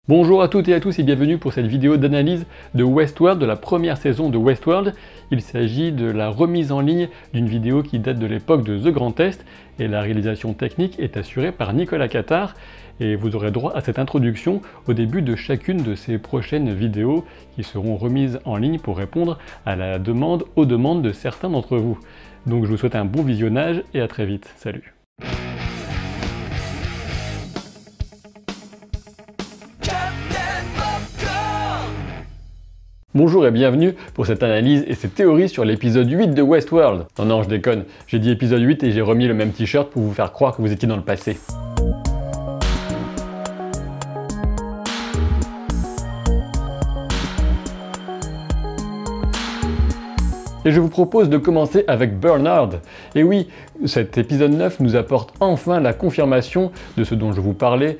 Bonjour à toutes et à tous et bienvenue pour cette vidéo d'analyse de Westworld, de la première saison de Westworld. Il s'agit de la remise en ligne d'une vidéo qui date de l'époque de The Grand Test et la réalisation technique est assurée par Nicolas Cattard. Et vous aurez droit à cette introduction au début de chacune de ces prochaines vidéos qui seront remises en ligne pour répondre aux demandes de certains d'entre vous. Donc je vous souhaite un bon visionnage et à très vite. Salut! Bonjour et bienvenue pour cette analyse et cette théorie sur l'épisode 8 de Westworld. Non, je déconne, j'ai dit épisode 8 et j'ai remis le même t-shirt pour vous faire croire que vous étiez dans le passé. Et je vous propose de commencer avec Bernard. Et oui, cet épisode 9 nous apporte enfin la confirmation de ce dont je vous parlais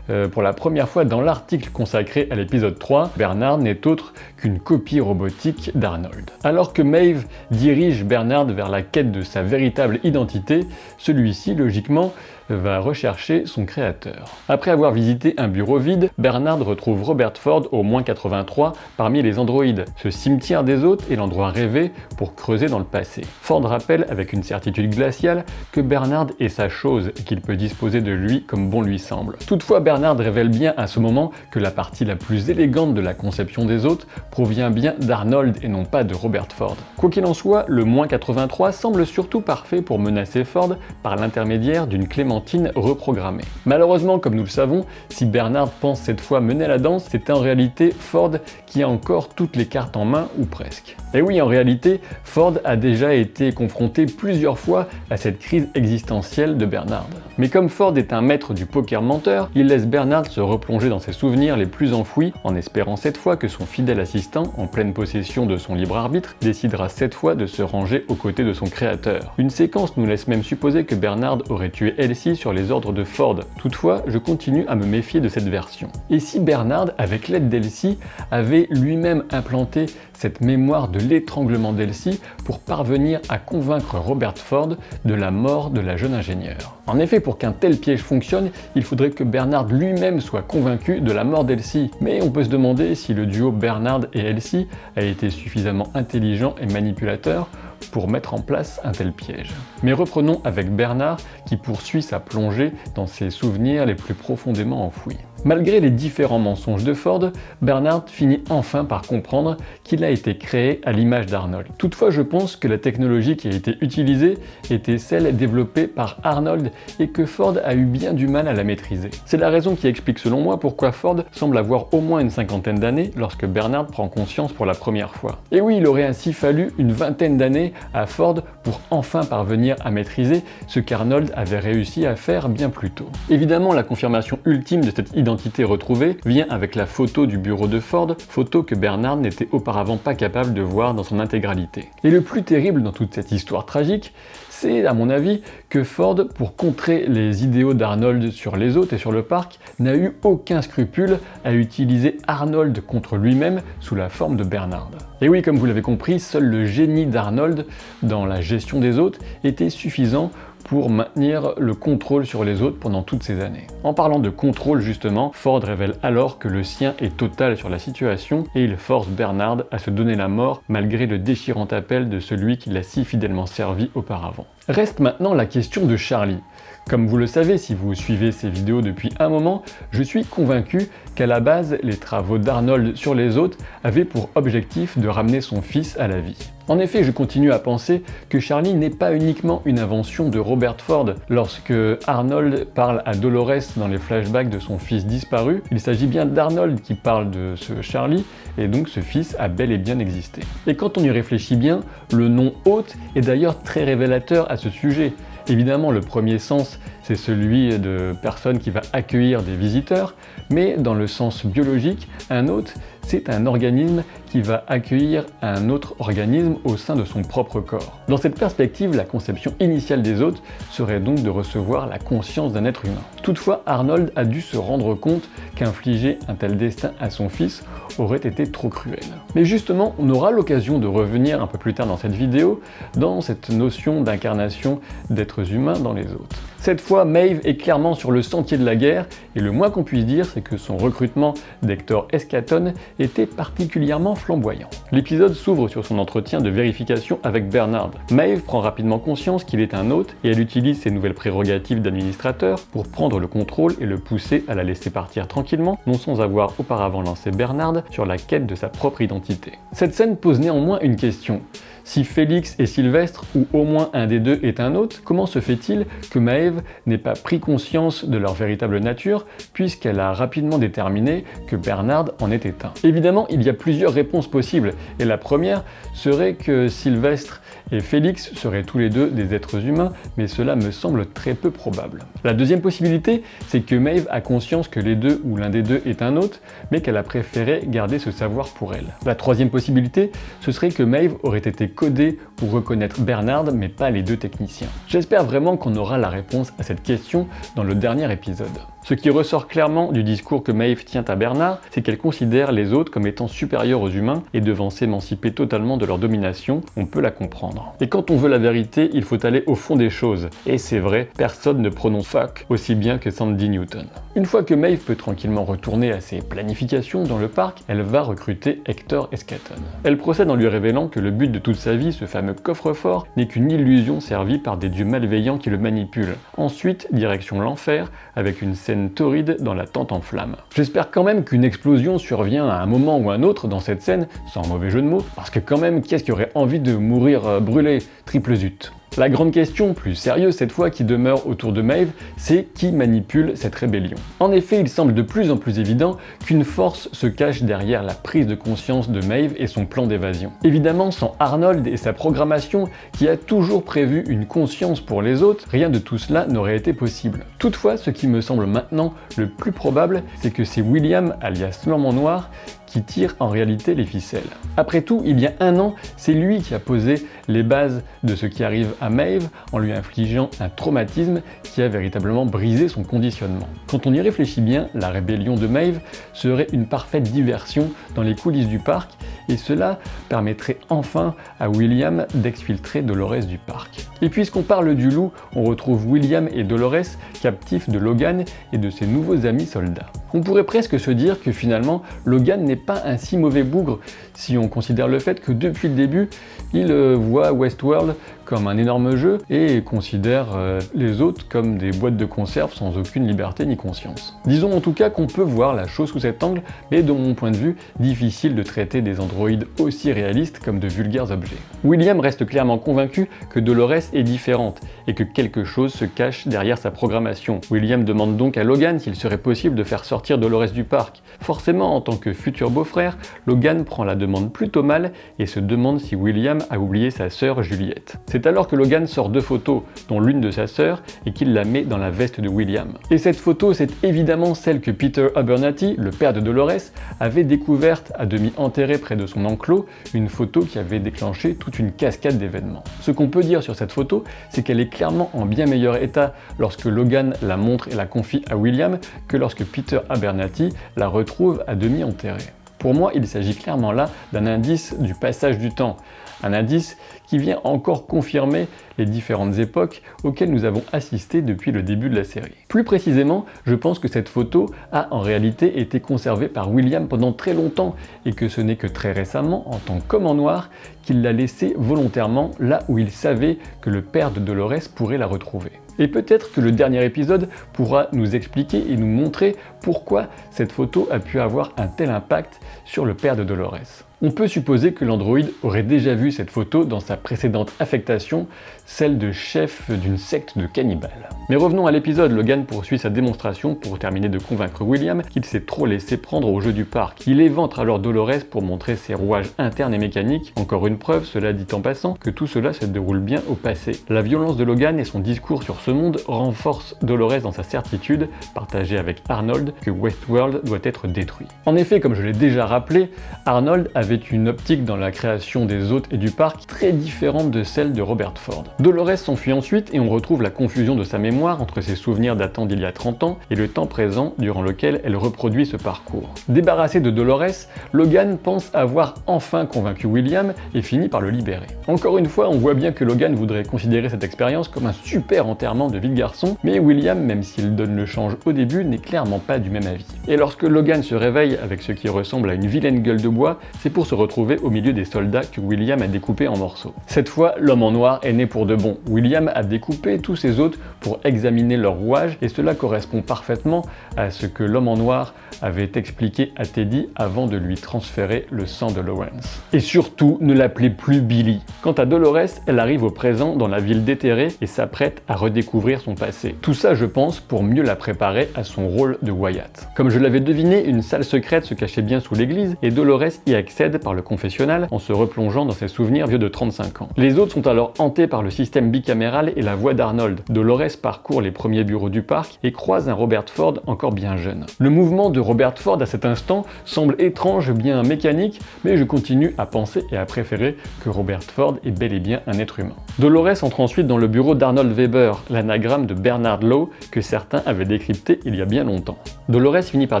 pour la première fois dans l'article consacré à l'épisode 3. Bernard n'est autre qu'une copie robotique d'Arnold. Alors que Maeve dirige Bernard vers la quête de sa véritable identité, celui-ci, logiquement, va rechercher son créateur. Après avoir visité un bureau vide, Bernard retrouve Robert Ford au -83 parmi les androïdes. Ce cimetière des hôtes est l'endroit rêvé pour creuser dans le passé. Ford rappelle avec une certitude glaciale que Bernard est sa chose et qu'il peut disposer de lui comme bon lui semble. Toutefois, Bernard révèle bien à ce moment que la partie la plus élégante de la conception des hôtes provient bien d'Arnold et non pas de Robert Ford. Quoi qu'il en soit, le -83 semble surtout parfait pour menacer Ford par l'intermédiaire d'une clémentine reprogrammée. Malheureusement, comme nous le savons, si Bernard pense cette fois mener la danse, c'est en réalité Ford qui a encore toutes les cartes en main, ou presque. Et oui, en réalité, Ford a déjà été confronté plusieurs fois à cette crise existentielle de Bernard. Mais comme Ford est un maître du poker menteur, il laisse Bernard se replonger dans ses souvenirs les plus enfouis, en espérant cette fois que son fidèle assistant, en pleine possession de son libre arbitre, décidera cette fois de se ranger aux côtés de son créateur. Une séquence nous laisse même supposer que Bernard aurait tué Elsie sur les ordres de Ford. Toutefois, je continue à me méfier de cette version. Et si Bernard, avec l'aide d'Elsie, avait lui-même implanté cette mémoire de l'étranglement d'Elsie pour parvenir à convaincre Robert Ford de la mort de la jeune ingénieure. En effet, pour qu'un tel piège fonctionne, il faudrait que Bernard lui-même soit convaincu de la mort d'Elsie. Mais on peut se demander si le duo Bernard et Elsie a été suffisamment intelligent et manipulateur pour mettre en place un tel piège. Mais reprenons avec Bernard qui poursuit sa plongée dans ses souvenirs les plus profondément enfouis. Malgré les différents mensonges de Ford, Bernard finit enfin par comprendre qu'il a été créé à l'image d'Arnold. Toutefois, je pense que la technologie qui a été utilisée était celle développée par Arnold et que Ford a eu bien du mal à la maîtriser. C'est la raison qui explique selon moi pourquoi Ford semble avoir au moins une cinquantaine d'années lorsque Bernard prend conscience pour la première fois. Et oui, il aurait ainsi fallu une vingtaine d'années à Ford pour enfin parvenir à maîtriser ce qu'Arnold avait réussi à faire bien plus tôt. Évidemment, la confirmation ultime de cette identité retrouvée vient avec la photo du bureau de Ford, photo que Bernard n'était auparavant pas capable de voir dans son intégralité. Et le plus terrible dans toute cette histoire tragique, c'est à mon avis que Ford, pour contrer les idéaux d'Arnold sur les hôtes et sur le parc, n'a eu aucun scrupule à utiliser Arnold contre lui-même sous la forme de Bernard. Et oui, comme vous l'avez compris, seul le génie d'Arnold dans la gestion des hôtes était suffisant pour maintenir le contrôle sur les autres pendant toutes ces années. En parlant de contrôle justement, Ford révèle alors que le sien est total sur la situation et il force Bernard à se donner la mort malgré le déchirant appel de celui qui l'a si fidèlement servi auparavant. Reste maintenant la question de Charlie. Comme vous le savez si vous suivez ces vidéos depuis un moment, je suis convaincu qu'à la base, les travaux d'Arnold sur les hôtes avaient pour objectif de ramener son fils à la vie. En effet, je continue à penser que Charlie n'est pas uniquement une invention de Robert Ford. Lorsque Arnold parle à Dolores dans les flashbacks de son fils disparu, il s'agit bien d'Arnold qui parle de ce Charlie, et donc ce fils a bel et bien existé. Et quand on y réfléchit bien, le nom hôte est d'ailleurs très révélateur à ce sujet. Évidemment, le premier sens, c'est celui de personne qui va accueillir des visiteurs, mais dans le sens biologique, un hôte, c'est un organisme qui va accueillir un autre organisme au sein de son propre corps. Dans cette perspective, la conception initiale des hôtes serait donc de recevoir la conscience d'un être humain. Toutefois, Arnold a dû se rendre compte qu'infliger un tel destin à son fils aurait été trop cruel. Mais justement, on aura l'occasion de revenir un peu plus tard dans cette vidéo dans cette notion d'incarnation d'êtres humains dans les hôtes. Cette fois, Maeve est clairement sur le sentier de la guerre, et le moins qu'on puisse dire, c'est que son recrutement d'Hector Escaton était particulièrement flamboyant. L'épisode s'ouvre sur son entretien de vérification avec Bernard. Maeve prend rapidement conscience qu'il est un hôte, et elle utilise ses nouvelles prérogatives d'administrateur pour prendre le contrôle et le pousser à la laisser partir tranquillement, non sans avoir auparavant lancé Bernard sur la quête de sa propre identité. Cette scène pose néanmoins une question. Si Félix est Sylvestre, ou au moins un des deux est un hôte, comment se fait-il que Maeve n'ait pas pris conscience de leur véritable nature, puisqu'elle a rapidement déterminé que Bernard en était un? Évidemment, il y a plusieurs réponses possibles, et la première serait que Sylvestre et Félix seraient tous les deux des êtres humains, mais cela me semble très peu probable. La deuxième possibilité, c'est que Maeve a conscience que les deux ou l'un des deux est un hôte, mais qu'elle a préféré garder ce savoir pour elle. La troisième possibilité, ce serait que Maeve aurait été codée pour reconnaître Bernard, mais pas les deux techniciens. J'espère vraiment qu'on aura la réponse à cette question dans le dernier épisode. Ce qui ressort clairement du discours que Maeve tient à Bernard, c'est qu'elle considère les autres comme étant supérieurs aux humains et devant s'émanciper totalement de leur domination. On peut la comprendre. Et quand on veut la vérité, il faut aller au fond des choses. Et c'est vrai, personne ne prononce fuck aussi bien que Sandy Newton. Une fois que Maeve peut tranquillement retourner à ses planifications dans le parc, elle va recruter Hector Escaton. Elle procède en lui révélant que le but de toute sa vie, ce fameux coffre-fort, n'est qu'une illusion servie par des dieux malveillants qui le manipulent. Ensuite, direction l'enfer, avec une scène torride dans la tente en flammes. J'espère quand même qu'une explosion survient à un moment ou un autre dans cette scène, sans mauvais jeu de mots, parce que quand même, qui est-ce qui aurait envie de mourir brûlé? Triple zut. La grande question, plus sérieuse cette fois, qui demeure autour de Maeve, c'est qui manipule cette rébellion. En effet, il semble de plus en plus évident qu'une force se cache derrière la prise de conscience de Maeve et son plan d'évasion. Évidemment, sans Arnold et sa programmation, qui a toujours prévu une conscience pour les autres, rien de tout cela n'aurait été possible. Toutefois, ce qui me semble maintenant le plus probable, c'est que c'est William, alias Flamant Noir, qui tire en réalité les ficelles. Après tout, il y a un an, c'est lui qui a posé les bases de ce qui arrive à Maeve en lui infligeant un traumatisme qui a véritablement brisé son conditionnement. Quand on y réfléchit bien, la rébellion de Maeve serait une parfaite diversion dans les coulisses du parc et cela permettrait enfin à William d'exfiltrer Dolores du parc. Et puisqu'on parle du loup, on retrouve William et Dolores captifs de Logan et de ses nouveaux amis soldats. On pourrait presque se dire que finalement, Logan n'est pas un si mauvais bougre si on considère le fait que depuis le début, il voit Westworld comme un énorme jeu et considère les autres comme des boîtes de conserve sans aucune liberté ni conscience. Disons en tout cas qu'on peut voir la chose sous cet angle, mais de mon point de vue, difficile de traiter des androïdes aussi réalistes comme de vulgaires objets. William reste clairement convaincu que Dolores est différente et que quelque chose se cache derrière sa programmation. William demande donc à Logan s'il serait possible de faire sortir Dolores du parc. Forcément, en tant que futur beau-frère, Logan prend la demande plutôt mal et se demande si William a oublié sa sœur Juliette. C'est alors que Logan sort deux photos, dont l'une de sa sœur, et qu'il la met dans la veste de William. Et cette photo, c'est évidemment celle que Peter Abernathy, le père de Dolores, avait découverte à demi enterrée près de son enclos, une photo qui avait déclenché toute une cascade d'événements. Ce qu'on peut dire sur cette photo, c'est qu'elle est clairement en bien meilleur état lorsque Logan la montre et la confie à William que lorsque Peter Abernathy la retrouve à demi enterrée. Pour moi, il s'agit clairement là d'un indice du passage du temps, un indice qui vient encore confirmer les différentes époques auxquelles nous avons assisté depuis le début de la série. Plus précisément, je pense que cette photo a en réalité été conservée par William pendant très longtemps et que ce n'est que très récemment, en tant qu'homme en noir, qu'il l'a laissée volontairement là où il savait que le père de Dolores pourrait la retrouver. Et peut-être que le dernier épisode pourra nous expliquer et nous montrer pourquoi cette photo a pu avoir un tel impact sur le père de Dolores. On peut supposer que l'androïde aurait déjà vu cette photo dans sa précédente affectation, celle de chef d'une secte de cannibales. Mais revenons à l'épisode, Logan poursuit sa démonstration pour terminer de convaincre William qu'il s'est trop laissé prendre au jeu du parc. Il éventre alors Dolores pour montrer ses rouages internes et mécaniques, encore une preuve, cela dit en passant, que tout cela se déroule bien au passé. La violence de Logan et son discours sur ce monde renforcent Dolores dans sa certitude, partagée avec Arnold, que Westworld doit être détruit. En effet, comme je l'ai déjà rappelé, Arnold avait une optique dans la création des hôtes et du parc très différente de celle de Robert Ford. Dolores s'enfuit ensuite et on retrouve la confusion de sa mémoire entre ses souvenirs datant d'il y a 30 ans et le temps présent durant lequel elle reproduit ce parcours. Débarrassé de Dolores, Logan pense avoir enfin convaincu William et finit par le libérer. Encore une fois, on voit bien que Logan voudrait considérer cette expérience comme un super enterrement de vie de garçon, mais William, même s'il donne le change au début, n'est clairement pas du même avis. Et lorsque Logan se réveille avec ce qui ressemble à une vilaine gueule de bois, c'est pour se retrouver au milieu des soldats que William a découpés en morceaux. Cette fois, l'homme en noir est né pour de bon. William a découpé tous ses hôtes pour examiner leur rouage et cela correspond parfaitement à ce que l'homme en noir avait expliqué à Teddy avant de lui transférer le sang de Lawrence. Et surtout, ne l'appelez plus Billy. Quant à Dolores, elle arrive au présent dans la ville déterrée et s'apprête à redécouvrir son passé. Tout ça, je pense, pour mieux la préparer à son rôle de Wyatt. Comme je l'avais deviné, une salle secrète se cachait bien sous l'église et Dolores y accède par le confessionnal en se replongeant dans ses souvenirs vieux de 35 ans. Les autres sont alors hantés par le système bicaméral et la voix d'Arnold. Dolores parcourt les premiers bureaux du parc et croise un Robert Ford encore bien jeune. Le mouvement de Robert Ford à cet instant semble étrange, bien mécanique, mais je continue à penser et à préférer que Robert Ford est bel et bien un être humain. Dolores entre ensuite dans le bureau d'Arnold Weber, l'anagramme de Bernard Law que certains avaient décrypté il y a bien longtemps. Dolores finit par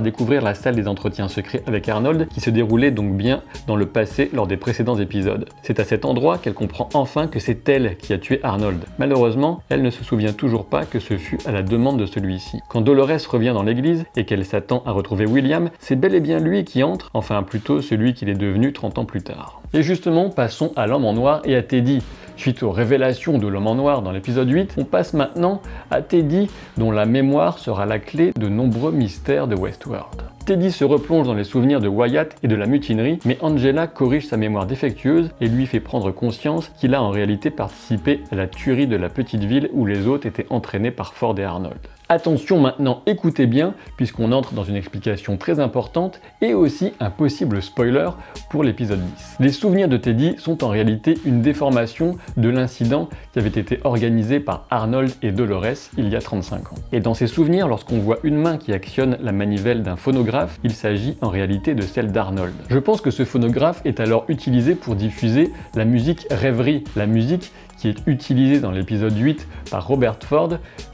découvrir la salle des entretiens secrets avec Arnold qui se déroulait donc bien dans le passé lors des précédents épisodes. C'est à cet endroit qu'elle comprend enfin que c'est elle qui a tué Arnold. Malheureusement, elle ne se souvient toujours pas que ce fut à la demande de celui-ci. Quand Dolores revient dans l'église et qu'elle s'attend à retrouver William, c'est bel et bien lui qui entre, enfin plutôt celui qu'il est devenu 30 ans plus tard. Et justement, passons à l'homme en noir et à Teddy. Suite aux révélations de l'homme en noir dans l'épisode 8, on passe maintenant à Teddy, dont la mémoire sera la clé de nombreux mystères de Westworld. Teddy se replonge dans les souvenirs de Wyatt et de la mutinerie, mais Angela corrige sa mémoire défectueuse et lui fait prendre conscience qu'il a en réalité participé à la tuerie de la petite ville où les hôtes étaient entraînés par Ford et Arnold. Attention maintenant, écoutez bien, puisqu'on entre dans une explication très importante et aussi un possible spoiler pour l'épisode 10. Les souvenirs de Teddy sont en réalité une déformation de l'incident qui avait été organisé par Arnold et Dolores il y a 35 ans. Et dans ces souvenirs, lorsqu'on voit une main qui actionne la manivelle d'un phonographe, il s'agit en réalité de celle d'Arnold. Je pense que ce phonographe est alors utilisé pour diffuser la musique Rêverie, la musique qui est utilisée dans l'épisode 8 par Robert Ford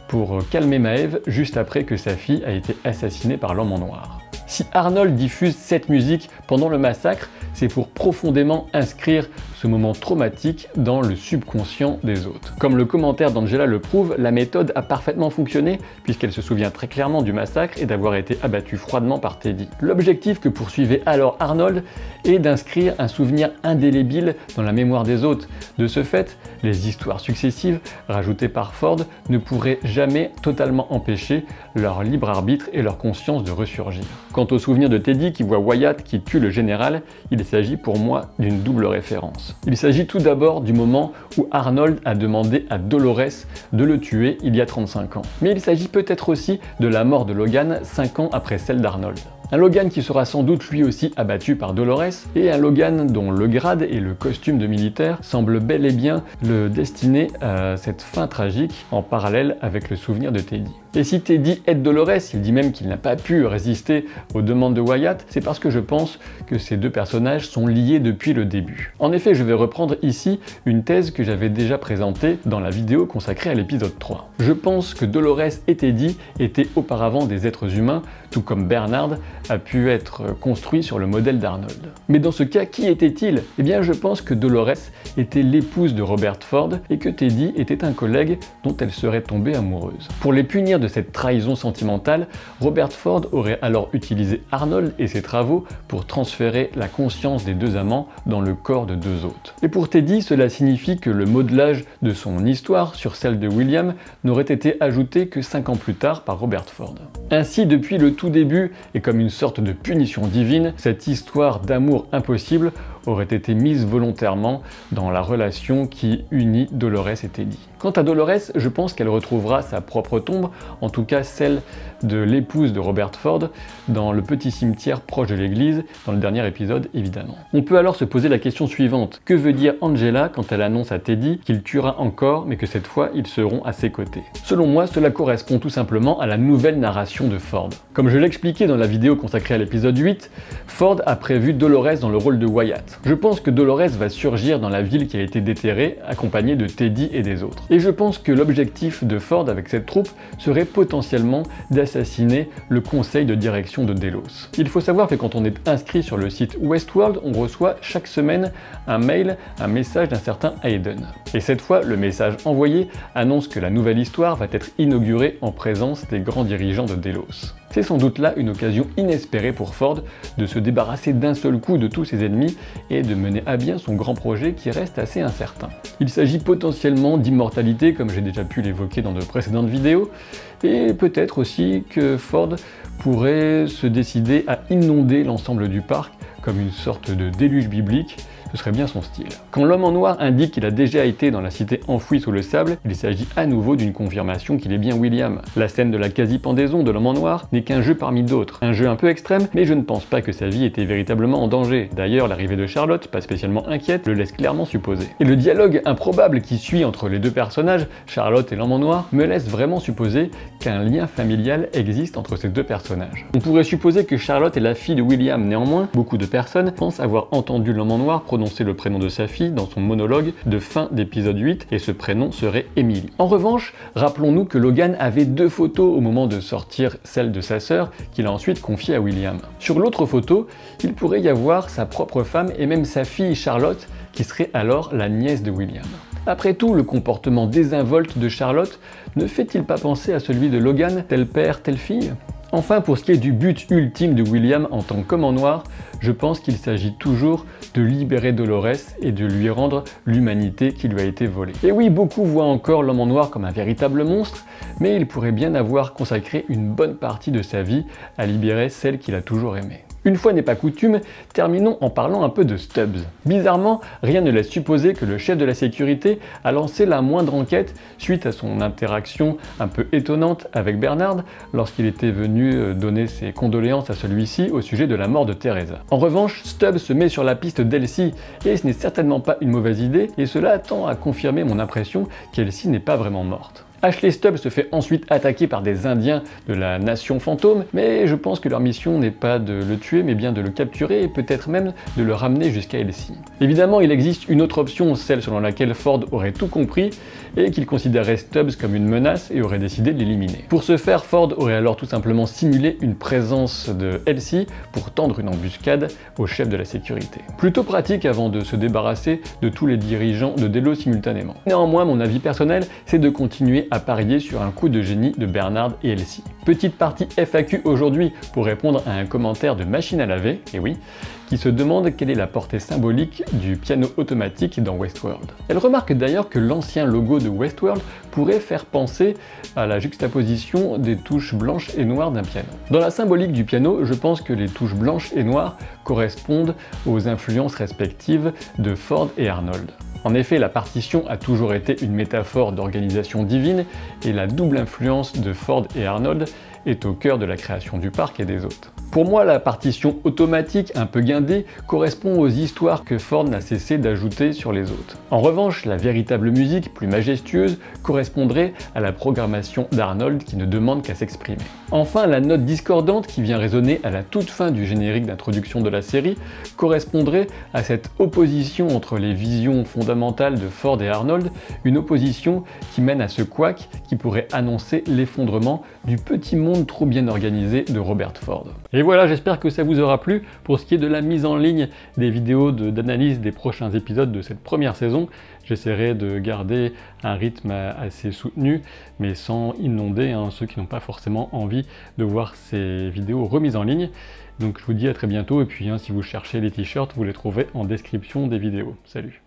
pour calmer Maeve juste après que sa fille a été assassinée par l'homme en noir. Si Arnold diffuse cette musique pendant le massacre, c'est pour profondément inscrire ce moment traumatique dans le subconscient des hôtes. Comme le commentaire d'Angela le prouve, la méthode a parfaitement fonctionné puisqu'elle se souvient très clairement du massacre et d'avoir été abattue froidement par Teddy. L'objectif que poursuivait alors Arnold est d'inscrire un souvenir indélébile dans la mémoire des hôtes. De ce fait, les histoires successives rajoutées par Ford ne pourraient jamais totalement empêcher leur libre arbitre et leur conscience de ressurgir. Quant au souvenir de Teddy qui voit Wyatt qui tue le général, il s'agit pour moi d'une double référence. Il s'agit tout d'abord du moment où Arnold a demandé à Dolores de le tuer il y a 35 ans. Mais il s'agit peut-être aussi de la mort de Logan 5 ans après celle d'Arnold. Un Logan qui sera sans doute lui aussi abattu par Dolores, et un Logan dont le grade et le costume de militaire semblent bel et bien le destiner à cette fin tragique en parallèle avec le souvenir de Teddy. Et si Teddy aide Dolores, il dit même qu'il n'a pas pu résister aux demandes de Wyatt, c'est parce que je pense que ces deux personnages sont liés depuis le début. En effet, je vais reprendre ici une thèse que j'avais déjà présentée dans la vidéo consacrée à l'épisode 3. Je pense que Dolores et Teddy étaient auparavant des êtres humains, tout comme Bernard a pu être construit sur le modèle d'Arnold. Mais dans ce cas, qui était-il? Eh bien, je pense que Dolores était l'épouse de Robert Ford et que Teddy était un collègue dont elle serait tombée amoureuse. Pour les punir de cette trahison sentimentale, Robert Ford aurait alors utilisé Arnold et ses travaux pour transférer la conscience des deux amants dans le corps de deux hôtes. Et pour Teddy, cela signifie que le modelage de son histoire sur celle de William n'aurait été ajouté que 5 ans plus tard par Robert Ford. Ainsi, depuis le tout début, et comme une sorte de punition divine, cette histoire d'amour impossible aurait été mise volontairement dans la relation qui unit Dolores et Teddy. Quant à Dolores, je pense qu'elle retrouvera sa propre tombe, en tout cas celle de l'épouse de Robert Ford, dans le petit cimetière proche de l'église, dans le dernier épisode évidemment. On peut alors se poser la question suivante. Que veut dire Angela quand elle annonce à Teddy qu'il tuera encore, mais que cette fois ils seront à ses côtés? Selon moi, cela correspond tout simplement à la nouvelle narration de Ford. Comme je l'ai expliqué dans la vidéo consacrée à l'épisode 8, Ford a prévu Dolores dans le rôle de Wyatt. Je pense que Dolores va surgir dans la ville qui a été déterrée, accompagnée de Teddy et des autres. Et je pense que l'objectif de Ford avec cette troupe serait potentiellement d'assassiner le conseil de direction de Delos. Il faut savoir que quand on est inscrit sur le site Westworld, on reçoit chaque semaine un mail, un message d'un certain Hayden. Et cette fois, le message envoyé annonce que la nouvelle histoire va être inaugurée en présence des grands dirigeants de Delos. C'est sans doute là une occasion inespérée pour Ford de se débarrasser d'un seul coup de tous ses ennemis et de mener à bien son grand projet qui reste assez incertain. Il s'agit potentiellement d'immortalité, comme j'ai déjà pu l'évoquer dans de précédentes vidéos, et peut-être aussi que Ford pourrait se décider à inonder l'ensemble du parc comme une sorte de déluge biblique. Ce serait bien son style. Quand l'homme en noir indique qu'il a déjà été dans la cité enfouie sous le sable, il s'agit à nouveau d'une confirmation qu'il est bien William. La scène de la quasi-pendaison de l'homme en noir n'est qu'un jeu parmi d'autres. Un jeu un peu extrême, mais je ne pense pas que sa vie était véritablement en danger. D'ailleurs, l'arrivée de Charlotte, pas spécialement inquiète, le laisse clairement supposer. Et le dialogue improbable qui suit entre les deux personnages, Charlotte et l'homme en noir, me laisse vraiment supposer qu'un lien familial existe entre ces deux personnages. On pourrait supposer que Charlotte est la fille de William. Néanmoins, beaucoup de personnes pensent avoir entendu l'homme en noir prononcer le prénom de sa fille dans son monologue de fin d'épisode 8, et ce prénom serait Emily. En revanche, rappelons-nous que Logan avait deux photos au moment de sortir celle de sa sœur, qu'il a ensuite confiée à William. Sur l'autre photo, il pourrait y avoir sa propre femme et même sa fille Charlotte, qui serait alors la nièce de William. Après tout, le comportement désinvolte de Charlotte ne fait-il pas penser à celui de Logan, tel père, telle fille? Enfin, pour ce qui est du but ultime de William en tant qu'homme en noir, je pense qu'il s'agit toujours de libérer Dolores et de lui rendre l'humanité qui lui a été volée. Et oui, beaucoup voient encore l'homme en noir comme un véritable monstre, mais il pourrait bien avoir consacré une bonne partie de sa vie à libérer celle qu'il a toujours aimée. Une fois n'est pas coutume, terminons en parlant un peu de Stubbs. Bizarrement, rien ne laisse supposer que le chef de la sécurité a lancé la moindre enquête suite à son interaction un peu étonnante avec Bernard lorsqu'il était venu donner ses condoléances à celui-ci au sujet de la mort de Teresa. En revanche, Stubbs se met sur la piste d'Elsie, et ce n'est certainement pas une mauvaise idée, et cela tend à confirmer mon impression qu'Elsie n'est pas vraiment morte. Ashley Stubbs se fait ensuite attaquer par des Indiens de la Nation Fantôme, mais je pense que leur mission n'est pas de le tuer, mais bien de le capturer et peut-être même de le ramener jusqu'à Elsie. Évidemment, il existe une autre option, celle selon laquelle Ford aurait tout compris et qu'il considérait Stubbs comme une menace et aurait décidé de l'éliminer. Pour ce faire, Ford aurait alors tout simplement simulé une présence de Elsie pour tendre une embuscade au chef de la sécurité. Plutôt pratique avant de se débarrasser de tous les dirigeants de Delos simultanément. Néanmoins, mon avis personnel, c'est de continuer à parier sur un coup de génie de Bernard et Elsie. Petite partie FAQ aujourd'hui pour répondre à un commentaire de Machine à laver, et oui, qui se demande quelle est la portée symbolique du piano automatique dans Westworld. Elle remarque d'ailleurs que l'ancien logo de Westworld pourrait faire penser à la juxtaposition des touches blanches et noires d'un piano. Dans la symbolique du piano, je pense que les touches blanches et noires correspondent aux influences respectives de Ford et Arnold. En effet, la partition a toujours été une métaphore d'organisation divine, et la double influence de Ford et Arnold est au cœur de la création du parc et des hôtes. Pour moi, la partition automatique, un peu guindée, correspond aux histoires que Ford n'a cessé d'ajouter sur les hôtes. En revanche, la véritable musique, plus majestueuse, correspondrait à la programmation d'Arnold qui ne demande qu'à s'exprimer. Enfin, la note discordante qui vient résonner à la toute fin du générique d'introduction de la série correspondrait à cette opposition entre les visions fondamentales de Ford et Arnold, une opposition qui mène à ce couac qui pourrait annoncer l'effondrement du petit monde trop bien organisé de Robert Ford. Et voilà, j'espère que ça vous aura plu. Pour ce qui est de la mise en ligne des vidéos d'analyse des prochains épisodes de cette première saison, j'essaierai de garder un rythme assez soutenu, mais sans inonder ceux qui n'ont pas forcément envie de voir ces vidéos remises en ligne. Donc je vous dis à très bientôt, et puis si vous cherchez les t-shirts, vous les trouvez en description des vidéos. Salut!